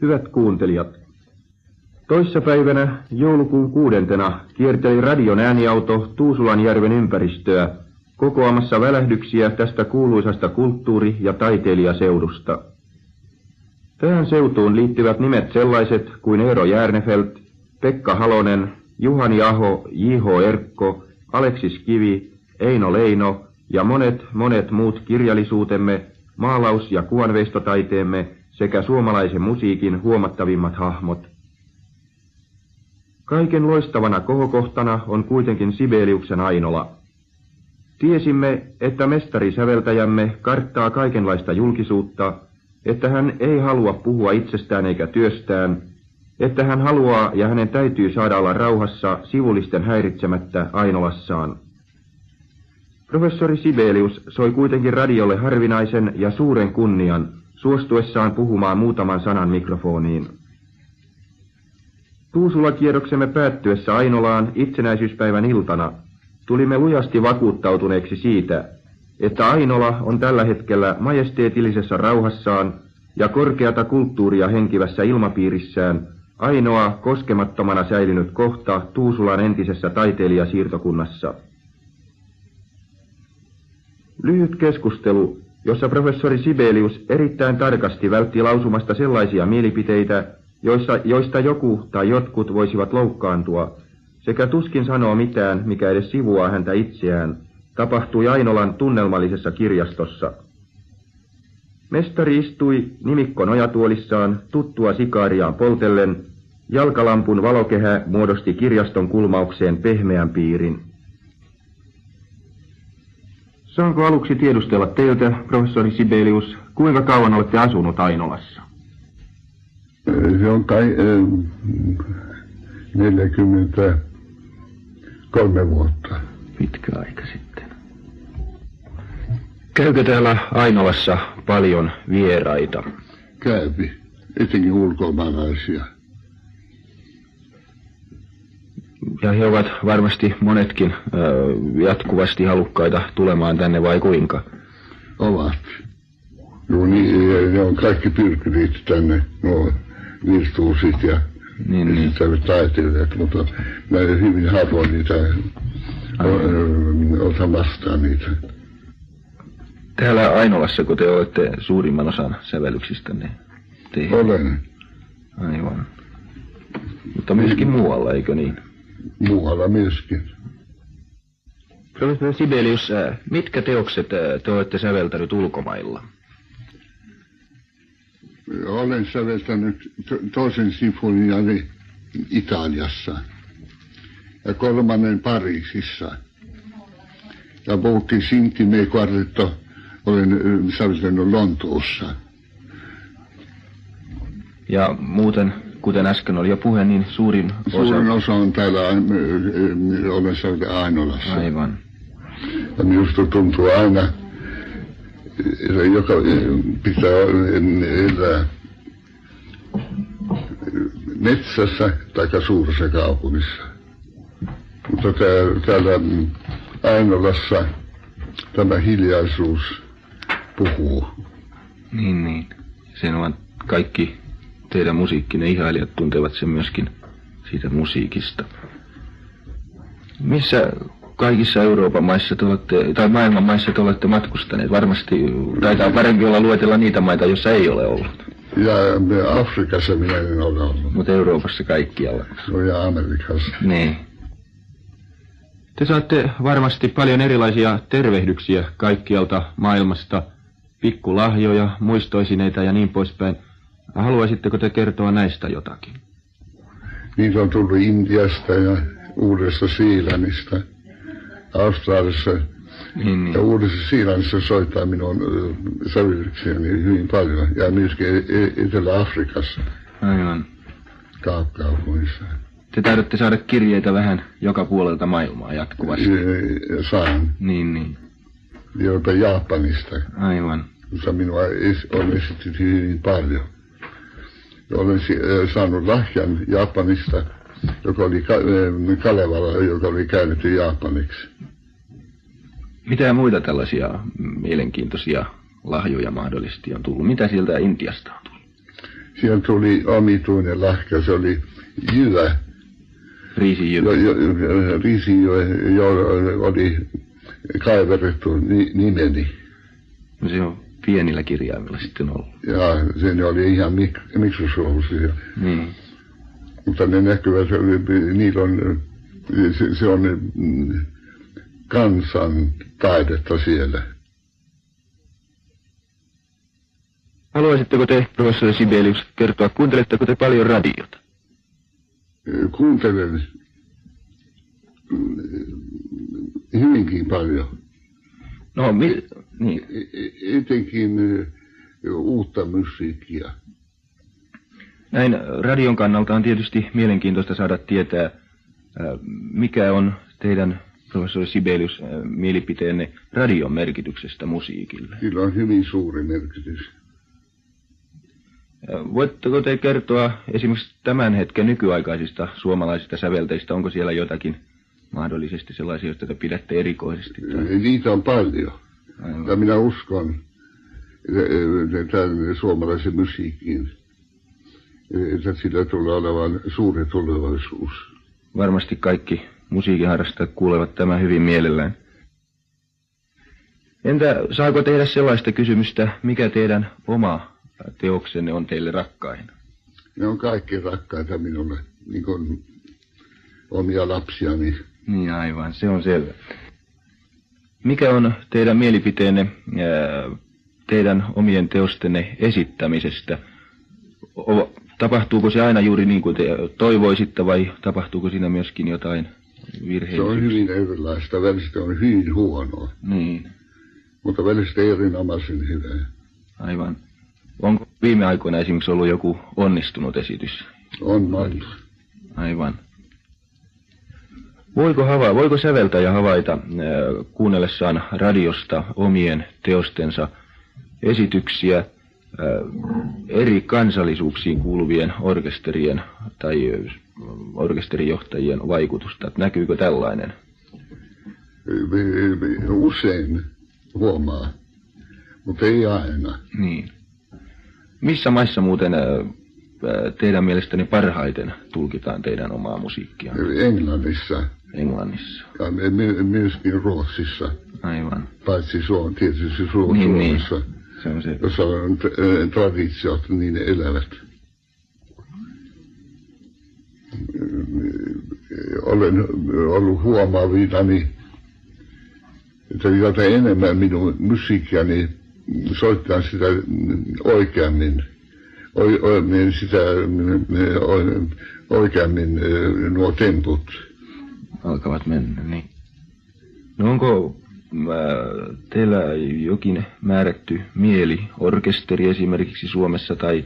Hyvät kuuntelijat, toissapäivänä joulukuun 6. kierteli radion ääniauto Tuusulanjärven ympäristöä kokoamassa välähdyksiä tästä kuuluisasta kulttuuri- ja taiteilijaseudusta. Tähän seutuun liittyvät nimet sellaiset kuin Eero Järnefelt, Pekka Halonen, Juhani Aho, J.H. Erkko, Aleksis Kivi, Eino Leino ja monet muut kirjallisuutemme, maalaus- ja kuvanveistotaiteemme sekä suomalaisen musiikin huomattavimmat hahmot. Kaiken loistavana kohokohtana on kuitenkin Sibeliuksen Ainola. Tiesimme, että mestarisäveltäjämme karttaa kaikenlaista julkisuutta, että hän ei halua puhua itsestään eikä työstään, että hän haluaa ja hänen täytyy saada olla rauhassa sivullisten häiritsemättä Ainolassaan. Professori Sibelius soi kuitenkin radiolle harvinaisen ja suuren kunnian suostuessaan puhumaan muutaman sanan mikrofoniin. Tuusula-kierroksemme päättyessä Ainolaan itsenäisyyspäivän iltana tulimme lujasti vakuuttautuneeksi siitä, että Ainola on tällä hetkellä majesteetillisessa rauhassaan ja korkeata kulttuuria henkivässä ilmapiirissään ainoa koskemattomana säilynyt kohta Tuusulan entisessä taiteilijasiirtokunnassa. Lyhyt keskustelu, jossa professori Sibelius erittäin tarkasti vältti lausumasta sellaisia mielipiteitä, joista joku tai jotkut voisivat loukkaantua, sekä tuskin sanoo mitään, mikä edes sivuaa häntä itseään, tapahtui Ainolan tunnelmallisessa kirjastossa. Mestari istui nimikko nojatuolissaan tuttua sikaariaan poltellen, jalkalampun valokehä muodosti kirjaston kulmaukseen pehmeän piirin. Saanko aluksi tiedustella teiltä, professori Sibelius, kuinka kauan olette asunut Ainolassa? Se on kai 43 vuotta. Pitkä aika sitten. Käykö täällä Ainolassa paljon vieraita? Käypi, etenkin ulkomaalaisia. Ja he ovat varmasti monetkin jatkuvasti halukkaita tulemaan tänne, vai kuinka? Ovat. Joo, niin, ne on kaikki pyrkineet tänne, nuo virtuusit ja niin. taiteilijat, mutta mä hyvin harvoin niitä otan vastaan niitä. Täällä Ainolassa, kun te olette suurimman osan sävellyksistänne tehneet? Olen. Aivan. Mutta myöskin muualla, eikö niin? Muualla myöskin. Professori Sibelius, mitkä teokset te olette säveltänyt ulkomailla? Olen säveltänyt toisen sinfoniani Italiassa ja 3. Pariisissa. Ja Bocchi Sintime Quartetto olen säveltänyt Lontoossa. Ja muuten, kuten äsken oli jo puhe, niin suurin osa on täällä, olen säveltänyt Ainolassa. Aivan. Ja minusta tuntuu aina, joka pitää elää metsässä tai suuressa kaupungissa. Mutta täällä Ainolassa tämä hiljaisuus puhuu. Niin. Sen ovat kaikki teidän musiikkinne ihailijat tuntevat sen myöskin siitä musiikista. Missä kaikissa Euroopan maissa te olette, tai maailman maissa te olette matkustaneet? Varmasti taitaa parempi olla luetella niitä maita, joissa ei ole ollut. Ja Afrikassa minä en ole ollut. Mutta Euroopassa kaikkialla. No ja Amerikassa. Niin. Te saatte varmasti paljon erilaisia tervehdyksiä kaikkialta maailmasta, pikkulahjoja, muistoesineitä ja niin poispäin. Haluaisitteko te kertoa näistä jotakin? Niitä on tullut Intiasta ja Uudesta-Seelannista, Australiassa niin. Ja Uudessa-Seelannissa soittaa minun sävellyksiäni hyvin paljon ja myöskin Etelä-Afrikassa. Aivan. Kaupungissa. Te taidatte saada kirjeitä vähän joka puolelta maailmaa jatkuvasti. Saan. Niin. Jopa Japanista. Aivan. Mutta minua on esitetty hyvin paljon. Ja olen saanut lahjan Japanista, joka oli Kalevala, joka oli käännetty japaniksi. Mitä muita tällaisia mielenkiintoisia lahjoja mahdollisesti on tullut? Mitä sieltä Intiasta on tullut? Siellä tuli omituinen lahka, se oli jyvä. Riisijyvä. Riisijyvä, jolla oli kaiverrettu nimeni. No se on pienillä kirjaimilla sitten ollut. Ja se oli ihan mikroskooppisia. Niin. Mutta ne näkyvät, niillä on, se on kansan taidetta siellä. Haluaisitteko te, professori Sibelius, kertoa, kuunteletteko te paljon radiota? Kuuntelen hyvinkin paljon. No, niin. Etenkin uutta musiikkia. Näin radion kannalta on tietysti mielenkiintoista saada tietää, mikä on teidän, professori Sibelius, mielipiteenne radion merkityksestä musiikille. Sillä on hyvin suuri merkitys. Voitteko te kertoa esimerkiksi tämän hetken nykyaikaisista suomalaisista sävelteistä? Onko siellä jotakin mahdollisesti sellaisia, joita te pidätte erikoisesti? Tai? Niitä on paljon. Aivan. Ja minä uskon tämän suomalaisen musiikkiin, että sillä tulee olevan suuri tulevaisuus. Varmasti kaikki musiikinharrastajat kuulevat tämän hyvin mielellään. Entä saako tehdä sellaista kysymystä, mikä teidän oma teoksenne on teille rakkain? Ne on kaikki rakkaita minulle, niin kuin omia lapsiani. Niin aivan, se on selvä. Mikä on teidän mielipiteenne teidän omien teostenne esittämisestä? Tapahtuuko se aina juuri niin kuin te toivoisitte vai tapahtuuko siinä myöskin jotain virheitä? Se on hyvin erilaista, välistä on hyvin huonoa. Niin. Mutta välistä erinomaisen hyvää. Aivan. Onko viime aikoina esimerkiksi ollut joku onnistunut esitys? On monta. Aivan. Voiko säveltäjä havaita kuunnellessaan radiosta omien teostensa esityksiä eri kansallisuuksiin kuuluvien orkesterien tai orkesterijohtajien vaikutusta? Näkyykö tällainen? Usein huomaa, mutta ei aina. Niin. Missä maissa muuten teidän mielestäni parhaiten tulkitaan teidän omaa musiikkia? Englannissa. Englannissa. Ja myöskin Ruotsissa. Aivan. Paitsi tietysti Suomessa, niin. Se on se. Jossa on traditiot niin elävät. Olen ollut huomaavinani, että jota enemmän minun musiikkiani soittaa sitä oikeammin. Oikeammin nuo temput alkavat mennä, niin. No onko teillä jokin määrätty mieliorkesteri esimerkiksi Suomessa tai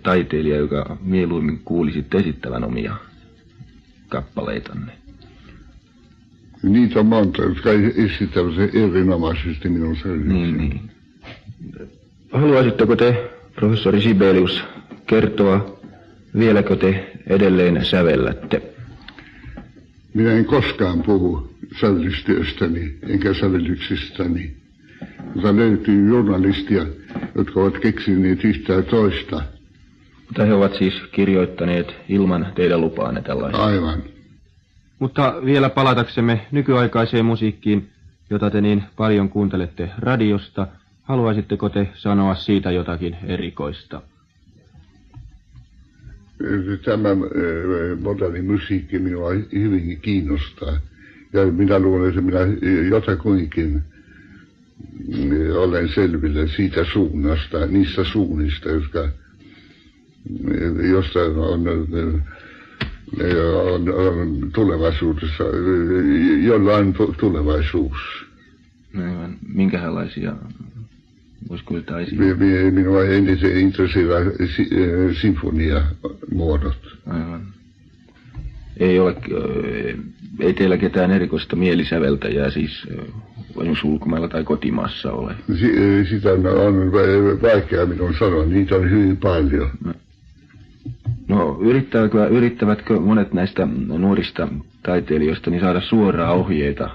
taiteilija, joka mieluummin kuulisit esittävän omia kappaleitanne? Niitä on monta, jotka esittävät erinomaisesti minun selvitykseni. Niin. Haluaisitteko te, professori Sibelius, kertoa, vieläkö te edelleen sävellätte? Minä en koskaan puhu sävellystyöstäni enkä sävellyksistäni, mutta löytyy journalistia, jotka ovat keksineet yhtään toista. Mutta he ovat siis kirjoittaneet ilman teidän lupaanne tällaista. Aivan. Mutta vielä palataksemme nykyaikaiseen musiikkiin, jota te niin paljon kuuntelette radiosta, haluaisitteko te sanoa siitä jotakin erikoista? Tämä moderni musiikki minua hyvin kiinnostaa. Ja minä luulen, että minä jotakuinkin olen selvillä siitä suunnasta, niistä suunnista, josta on tulevaisuudessa, jolla on tulevaisuus. Minkälaisia? Voisiko jotain minua eniten intresseeraa sinfoniamuodot. Aivan. Ei teillä ketään erikoista mielisäveltäjää siis ulkomailla tai kotimaassa ole? Sitä on vaikea minun sanoa, niitä on hyvin paljon. No yrittävätkö monet näistä nuorista taiteilijoista niin saada suoraa ohjeita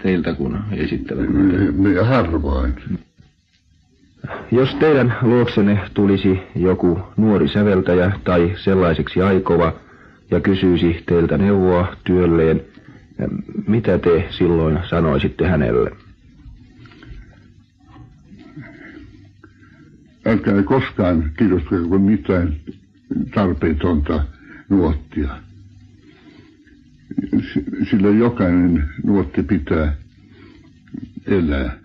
teiltä, kun he esittävät? Harvoin. Jos teidän luoksenne tulisi joku nuori säveltäjä tai sellaiseksi aikova ja kysyisi teiltä neuvoa työlleen, mitä te silloin sanoisitte hänelle? Älkää koskaan kirjoittako mitään tarpeetonta nuottia. Sillä jokainen nuotti pitää elää.